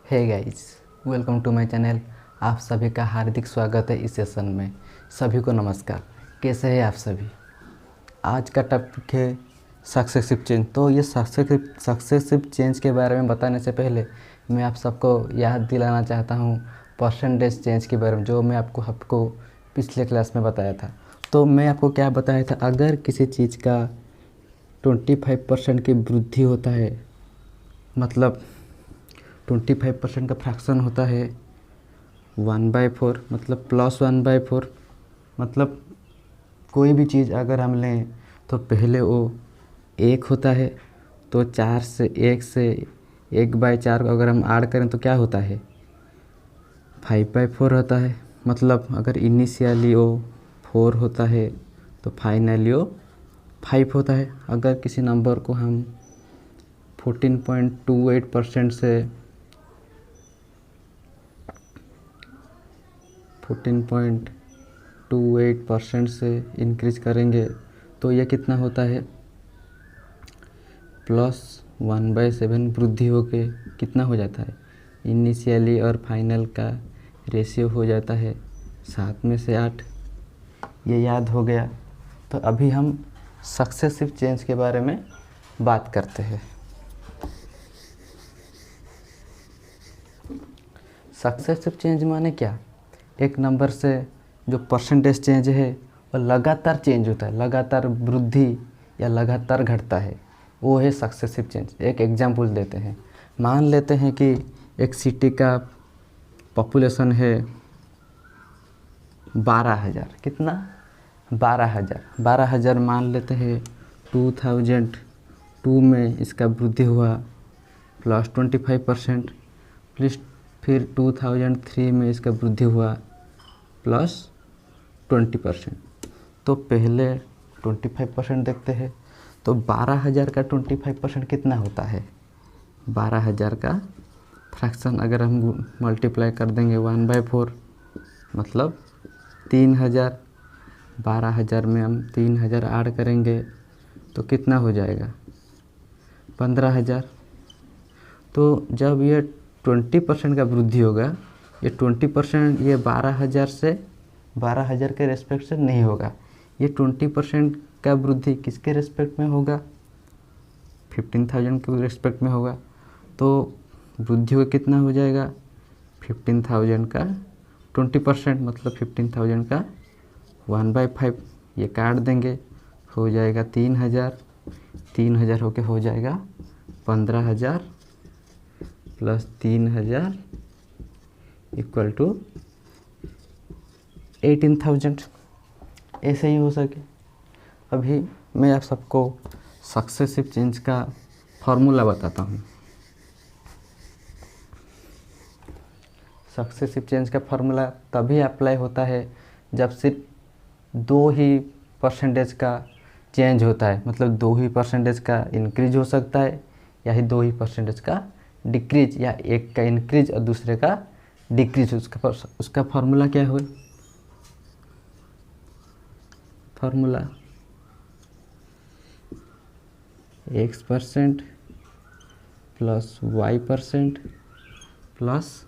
Hey guys, welcome to my channel. आप सभी का हार्दिक स्वागत है इस सेशन में। सभी को नमस्कार। कैसे हैं आप सभी? आज का टॉपिक है सक्सेसिव चेंज। तो ये सक्सेसिव चेंज के बारे में बताने से पहले मैं आप सबको याद दिलाना चाहता हूँ परसेंटेज चेंज के बारे में, जो मैं आपको पिछले क्लास में बताया था। तो मैं आपको क्या बताया था, अगर किसी चीज़ का 25% की वृद्धि होता है, मतलब 25% का फ्रैक्शन होता है 1/4, मतलब +1/4। मतलब कोई भी चीज़ अगर हम लें तो पहले वो 1 होता है, तो 4 से 1/4 अगर हम ऐड करें तो क्या होता है 5/4 होता है। मतलब अगर इनिशियली वो 4 होता है तो फाइनली वो 5 होता है। अगर किसी नंबर को हम 14.28% से 14.28% से इंक्रीज करेंगे तो यह कितना होता है +1/7 वृद्धि होके कितना हो जाता है, इनिशियली और फाइनल का रेशियो हो जाता है 7 में से 8। ये याद हो गया। तो अभी हम सक्सेसिव चेंज के बारे में बात करते हैं। सक्सेसिव चेंज माने क्या? एक नंबर से जो परसेंटेज चेंज है वो लगातार चेंज होता है, लगातार वृद्धि या लगातार घटता है, वो है सक्सेसिव चेंज। एक एग्जांपल देते हैं। मान लेते हैं कि एक सिटी का पॉपुलेशन है 12,000। कितना? 12,000। 12,000 मान लेते हैं 2002 में इसका वृद्धि हुआ +25%। प्लस फिर 2003 में इसका वृद्धि हुआ +20%। तो पहले 25% देखते हैं। तो 12,000 का 25% कितना होता है? 12,000 का फ्रैक्शन अगर हम मल्टीप्लाई कर देंगे 1/4, मतलब 3,000। 12,000 में हम 3,000 ऐड करेंगे तो कितना हो जाएगा 15,000। तो जब ये 20% का वृद्धि होगा, ये 20% ये 12,000 के रेस्पेक्ट से नहीं होगा। ये 20% का वृद्धि किसके रेस्पेक्ट में होगा? 15,000 के रेस्पेक्ट में होगा। तो वृद्धि हो कितना हो जाएगा 15,000 का 20%, मतलब 15,000 का 1/5। ये काट देंगे, हो जाएगा 3,000। 3,000 होके हो जाएगा 15,000 प्लस 3,000 इक्वल टू 18,000। ऐसे ही हो सके। अभी मैं आप सबको सक्सेसिव चेंज का फॉर्मूला बताता हूँ। सक्सेसिव चेंज का फॉर्मूला तभी अप्लाई होता है जब सिर्फ 2 ही परसेंटेज का चेंज होता है, मतलब 2 ही परसेंटेज का इंक्रीज हो सकता है या ही 2 ही परसेंटेज का डिक्रीज, या एक का इंक्रीज और दूसरे का डिक्रीज। उसका फॉर्मूला क्या हो? Formula x% plus y% plus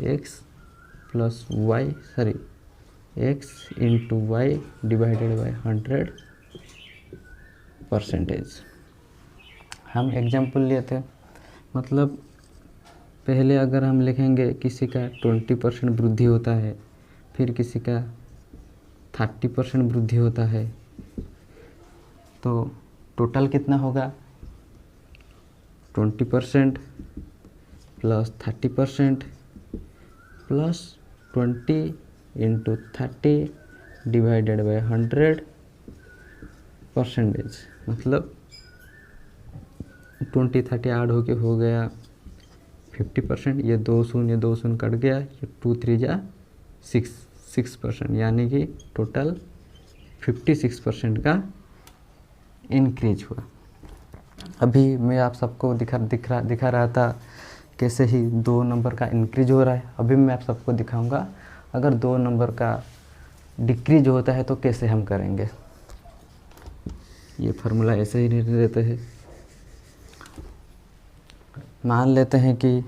x plus y, sorry x into Y divided by 100%। हम एग्जाम्पल लिए थे। मतलब पहले अगर हम लिखेंगे किसी का 20% वृद्धि होता है, फिर किसी का 30% वृद्धि होता है, तो टोटल कितना होगा 20% plus 30% plus 20 into 30 divided by 100%। मतलब 20-30 ऐड होके हो गया 50%। ये 2 शून्य कट गया, ये 2 3 जा 6%, यानी कि टोटल 56% का इंक्रीज हुआ। अभी मैं आप सबको दिखा रहा था कैसे ही 2 नंबर का इंक्रीज हो रहा है। अभी मैं आप सबको दिखाऊंगा अगर 2 नंबर का डिक्रीज होता है तो कैसे हम करेंगे। ये फार्मूला ऐसे ही नहीं देते हैं। मान लेते हैं कि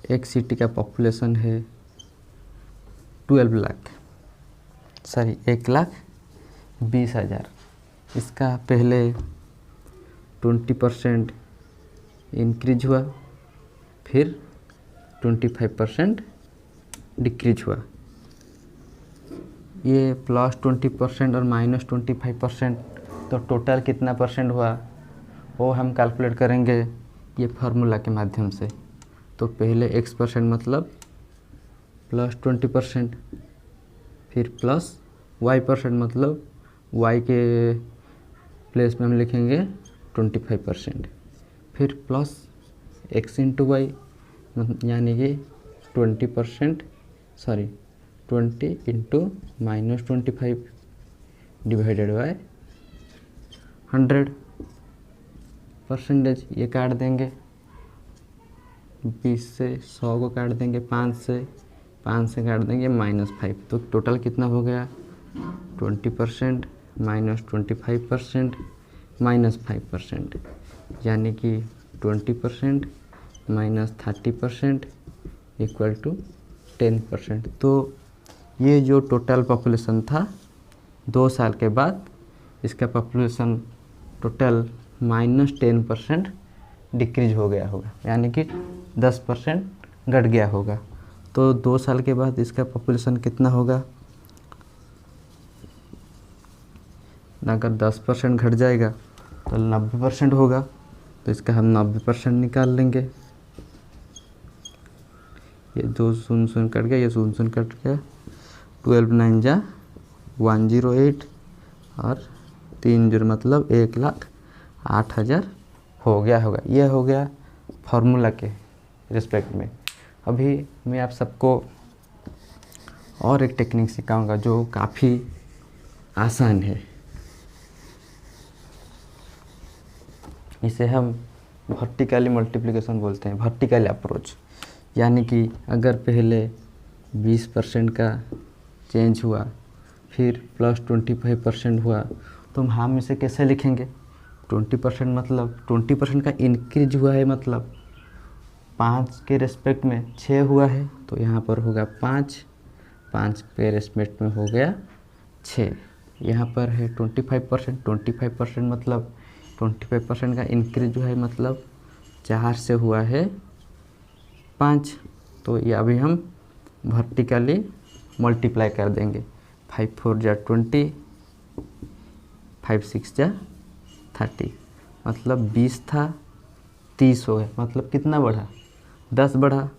एक सिटी का पॉपुलेशन है 12 लाख, सॉरी 1,20,000। इसका पहले 20% इंक्रीज हुआ, फिर 25% डिक्रीज हुआ। ये +20% और -25%, तो टोटल कितना परसेंट हुआ वो हम कैलकुलेट करेंगे ये फार्मूला के माध्यम से। तो पहले x% मतलब +20%, फिर +y% मतलब y के प्लेस में हम लिखेंगे 25%, फिर +x × y यानी कि 20%, सॉरी 20 × -25 डिवाइडेड बाय 100%। ये काट देंगे, 20 से 100 को काट देंगे, 5 से काट देंगे -5, तो टोटल कितना हो गया 20% -25% -5%, यानी कि 20% -30% = 10%। तो ये जो टोटल पॉपुलेशन था 2 साल के बाद इसका पॉपुलेशन टोटल -10% डिक्रीज हो गया होगा, यानी कि 10% घट गया होगा। तो 2 साल के बाद इसका पॉपुलेशन कितना होगा, अगर 10% घट जाएगा तो 90% होगा, तो इसका हम 90% निकाल लेंगे। ये 2 शून्य कट गया, ये शून्य कट गया, 12 9 जा 108 और 3 0 मतलब 1,08,000 हो गया होगा। ये हो गया फार्मूला के रिस्पेक्ट में। अभी मैं आप सबको और एक टेक्निक सिखाऊंगा जो काफ़ी आसान है। इसे हम वर्टिकली मल्टीप्लिकेशन बोलते हैं, वर्टिकल अप्रोच। यानी कि अगर पहले 20% का चेंज हुआ, फिर +25% हुआ, तो हम इसे कैसे लिखेंगे? 20% मतलब 20% का इंक्रीज हुआ है, मतलब 5 के रेस्पेक्ट में 6 हुआ है, तो यहाँ पर होगा 5 के रेस्पेक्ट में हो गया 6। यहाँ पर है 25% मतलब 25% का इंक्रीज हुआ है, मतलब 4 से हुआ है 5। तो ये अभी हम वर्टिकली मल्टीप्लाई कर देंगे। 5 4 जा 20, 5 6 जा 30, मतलब 20 था 30 हो गया, मतलब कितना बढ़ा? 10 बढ़ा।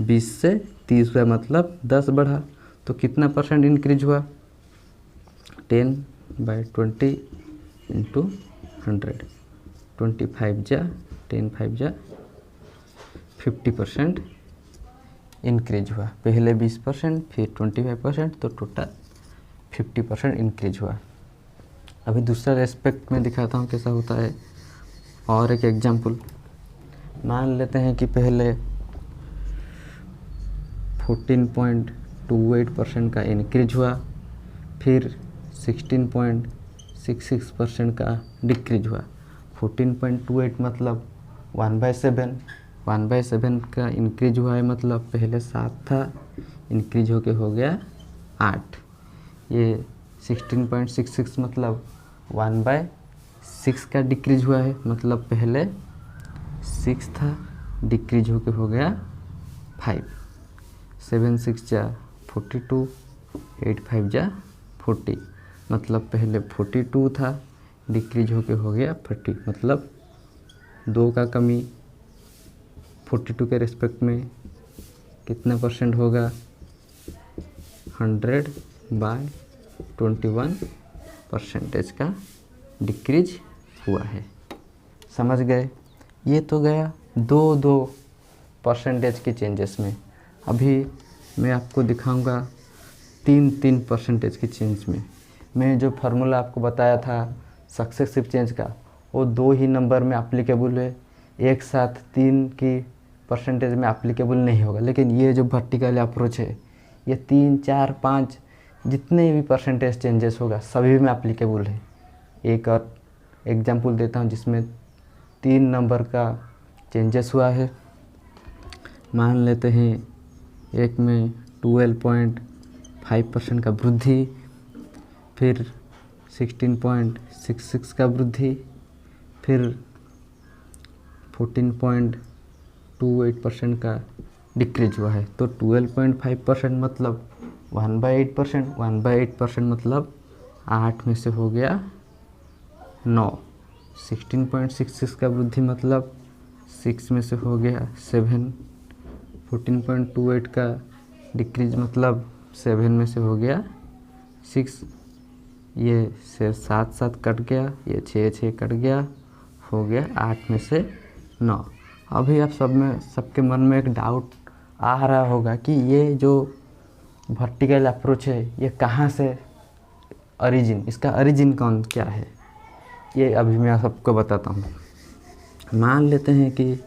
20 से 30 हुआ मतलब 10 बढ़ा, तो कितना परसेंट इंक्रीज हुआ? 10/20 × 100, 25 जा 10 5 जा 50% इंक्रीज हुआ। पहले 20%, फिर 25%, तो टोटल 50% इंक्रीज हुआ। अभी दूसरा रेस्पेक्ट में दिखाता हूँ कैसा होता है। और एक एग्जांपल मान लेते हैं कि पहले 14.28% का इंक्रीज हुआ, फिर 16.66% का डिक्रीज हुआ। 14.28 मतलब 1/7, 1/7 का इंक्रीज हुआ है, मतलब पहले 7 था, इंक्रीज होके हो गया 8। ये 16.66 मतलब 1/6 का डिक्रीज हुआ है, मतलब पहले 6 था, डिक्रीज होके हो गया 5। 7 6 जा 42, 8 5 जा 40, मतलब पहले 42 था, डिक्रीज होके हो गया 40, मतलब 2 का कमी। 42 के रिस्पेक्ट में कितना परसेंट होगा? 100/21% का डिक्रीज हुआ है। समझ गए? ये तो गया 2% के चेंजेस में। अभी मैं आपको दिखाऊंगा 3% के चेंज में। मैं जो फार्मूला आपको बताया था सक्सेसिव चेंज का, वो 2 ही नंबर में एप्लीकेबल है, एक साथ 3 की परसेंटेज में एप्लीकेबल नहीं होगा। लेकिन ये जो वर्टिकल अप्रोच है, ये 3 4 5 जितने भी परसेंटेज चेंजेस होगा सभी में एप्लीकेबल है। एक और एग्जांपल देता हूँ जिसमें 3 नंबर का चेंजेस हुआ है। मान लेते हैं एक में 12.5% का वृद्धि, फिर 16.66 का वृद्धि, फिर 14.28% का डिक्रीज हुआ है। तो 12.5% मतलब 1/8%, 1/8% मतलब 8 में से हो गया 9। 16.66 का वृद्धि मतलब 6 में से हो गया 7। 14.28 का डिक्रीज मतलब 7 में से हो गया 6। ये से 7 कट गया, ये 6 कट गया, हो गया 8 में से 9। अभी आप सबके मन में एक डाउट आ रहा होगा कि ये जो वर्टिकल अप्रोच है ये कहाँ से इसका ओरिजिन क्या है। ये अभी मैं सबको बताता हूँ। मान लेते हैं कि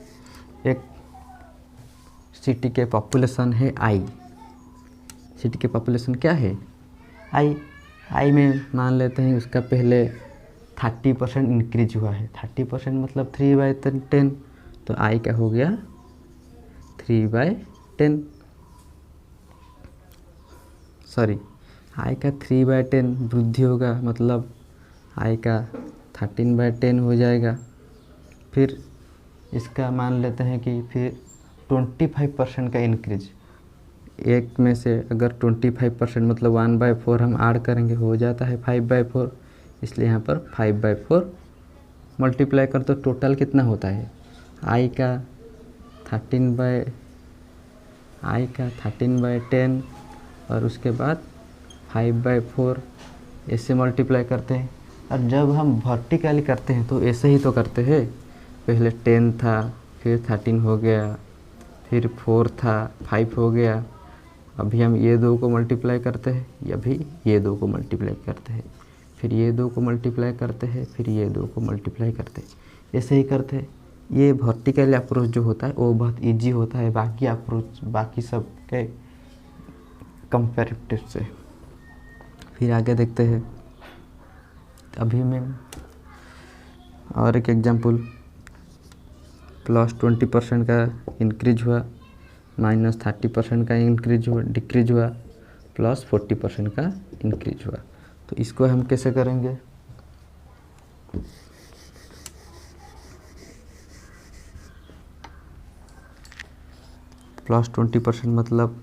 एक सिटी के पॉपुलेशन है आई। सिटी के पॉपुलेशन क्या है? आई में मान लेते हैं उसका पहले 30% इंक्रीज हुआ है। 30% मतलब 3/10। तो आई का हो गया 3/10, सॉरी आई का 3/10 वृद्धि होगा, मतलब आई का 13/10 हो जाएगा। फिर इसका मान लेते हैं कि फिर 25% का इंक्रीज। एक में से अगर 25% मतलब 1/4 हम ऐड करेंगे हो जाता है 5/4, इसलिए यहाँ पर 5/4 मल्टीप्लाई कर तो टोटल कितना होता है? आई का 13/10 और उसके बाद 5/4 ऐसे मल्टीप्लाई करते हैं। और जब हम वर्टिकली करते हैं तो ऐसे ही तो करते हैं। पहले 10 था, फिर 13 हो गया, फिर 4 था, 5 हो गया। अभी हम ये दो को मल्टीप्लाई करते हैं, अभी ये दो को मल्टीप्लाई करते हैं, फिर ये दो को मल्टीप्लाई करते हैं, फिर ये दो को मल्टीप्लाई करते हैं, ऐसे ही करते हैं। ये वर्टिकल अप्रोच जो होता है वो बहुत इजी होता है बाकी अप्रोच, बाकी सब के कंपैरेटिव से। फिर आगे देखते हैं। अभी मैं और एक एग्जांपल, +20% का इंक्रीज हुआ, -30% का डिक्रीज हुआ, +40% का इंक्रीज हुआ। तो इसको हम कैसे करेंगे? +20% मतलब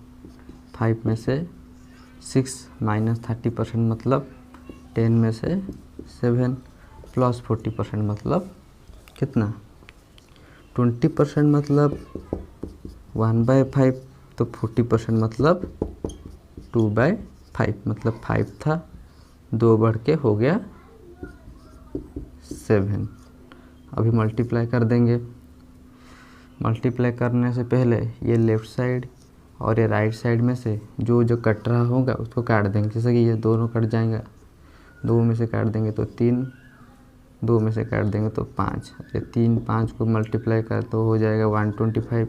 5 में से 6, -30% मतलब 10 में से 7, +40% मतलब कितना? 20% मतलब 1/5, तो 40% मतलब 2/5, मतलब 5 था, 2 बढ़ के हो गया 7। अभी मल्टीप्लाई कर देंगे। मल्टीप्लाई करने से पहले ये लेफ़्ट साइड और ये राइट साइड में से जो कट रहा होगा उसको काट देंगे। जैसे कि ये दोनों कट जाएंगे, 2 में से काट देंगे तो 3, 2 में से काट देंगे तो 5। ये 3 5 को मल्टीप्लाई कर तो हो जाएगा 125।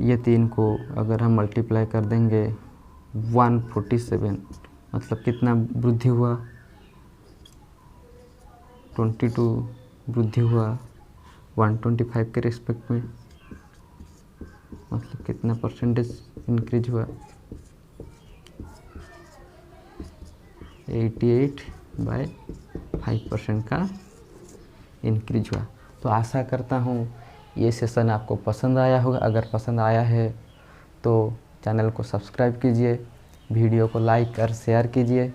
ये 3 को अगर हम मल्टीप्लाई कर देंगे 147, मतलब कितना वृद्धि हुआ? 22 वृद्धि हुआ 125 के रिस्पेक्ट में, मतलब कितना परसेंटेज इंक्रीज हुआ? 88/5% का इंक्रीज हुआ। तो आशा करता हूँ ये सेशन आपको पसंद आया होगा। अगर पसंद आया है तो चैनल को सब्सक्राइब कीजिए, वीडियो को लाइक और शेयर कीजिए।